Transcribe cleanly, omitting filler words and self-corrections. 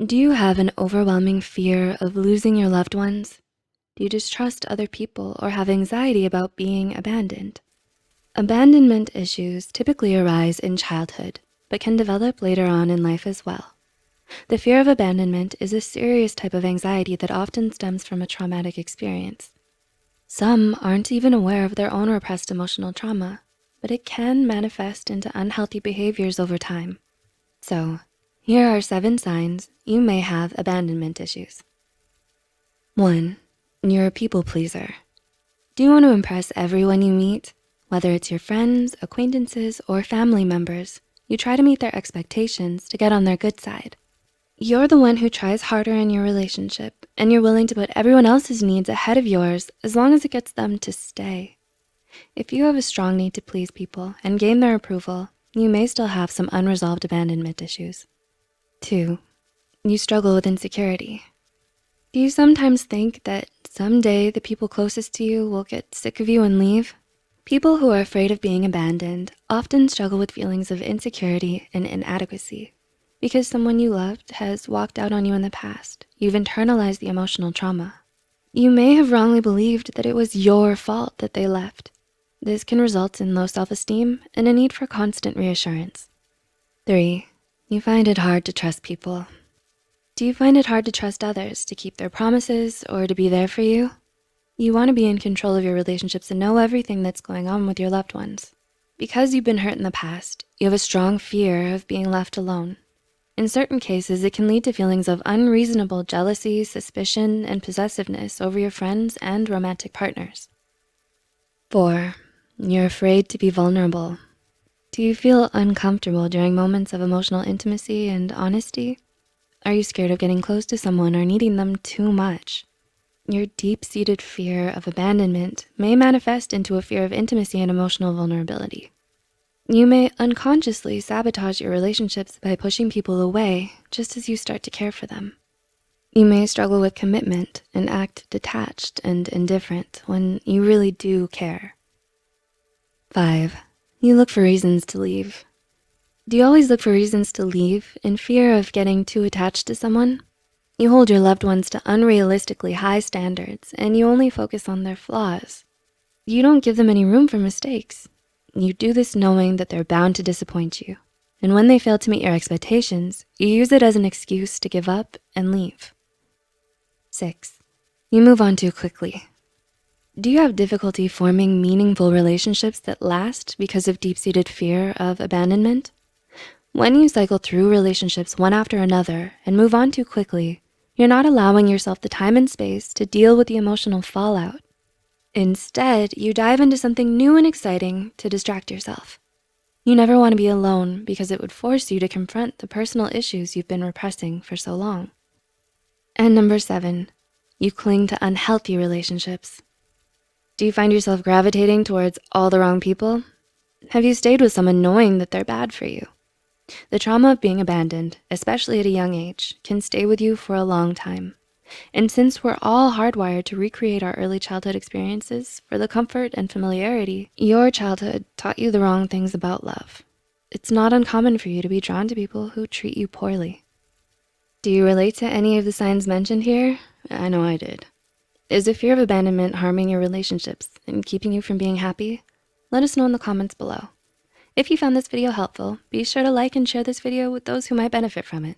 Do you have an overwhelming fear of losing your loved ones? Do you distrust other people or have anxiety about being abandoned? Abandonment issues typically arise in childhood, but can develop later on in life as well. The fear of abandonment is a serious type of anxiety that often stems from a traumatic experience. Some aren't even aware of their own repressed emotional trauma, but it can manifest into unhealthy behaviors over time. So, here are 7 signs you may have abandonment issues. 1. You're a people pleaser. Do you want to impress everyone you meet? Whether it's your friends, acquaintances, or family members, you try to meet their expectations to get on their good side. You're the one who tries harder in your relationship, and you're willing to put everyone else's needs ahead of yours as long as it gets them to stay. If you have a strong need to please people and gain their approval, you may still have some unresolved abandonment issues. 2. You struggle with insecurity. Do you sometimes think that someday the people closest to you will get sick of you and leave? People who are afraid of being abandoned often struggle with feelings of insecurity and inadequacy. Because someone you loved has walked out on you in the past, you've internalized the emotional trauma. You may have wrongly believed that it was your fault that they left. This can result in low self-esteem and a need for constant reassurance. 3. You find it hard to trust people. Do you find it hard to trust others to keep their promises or to be there for you? You want to be in control of your relationships and know everything that's going on with your loved ones. Because you've been hurt in the past, you have a strong fear of being left alone. In certain cases, it can lead to feelings of unreasonable jealousy, suspicion, and possessiveness over your friends and romantic partners. 4. You're afraid to be vulnerable. Do you feel uncomfortable during moments of emotional intimacy and honesty? Are you scared of getting close to someone or needing them too much? Your deep-seated fear of abandonment may manifest into a fear of intimacy and emotional vulnerability. You may unconsciously sabotage your relationships by pushing people away just as you start to care for them. You may struggle with commitment and act detached and indifferent when you really do care. 5. You look for reasons to leave. Do you always look for reasons to leave in fear of getting too attached to someone? You hold your loved ones to unrealistically high standards and you only focus on their flaws. You don't give them any room for mistakes. You do this knowing that they're bound to disappoint you. And when they fail to meet your expectations, you use it as an excuse to give up and leave. 6. You move on too quickly. Do you have difficulty forming meaningful relationships that last because of deep-seated fear of abandonment? When you cycle through relationships one after another and move on too quickly, you're not allowing yourself the time and space to deal with the emotional fallout. Instead, you dive into something new and exciting to distract yourself. You never want to be alone because it would force you to confront the personal issues you've been repressing for so long. And number 7, you cling to unhealthy relationships. Do you find yourself gravitating towards all the wrong people? Have you stayed with someone knowing that they're bad for you? The trauma of being abandoned, especially at a young age, can stay with you for a long time. And since we're all hardwired to recreate our early childhood experiences for the comfort and familiarity, your childhood taught you the wrong things about love. It's not uncommon for you to be drawn to people who treat you poorly. Do you relate to any of the signs mentioned here? I know I did. Is the fear of abandonment harming your relationships and keeping you from being happy? Let us know in the comments below. If you found this video helpful, be sure to like and share this video with those who might benefit from it.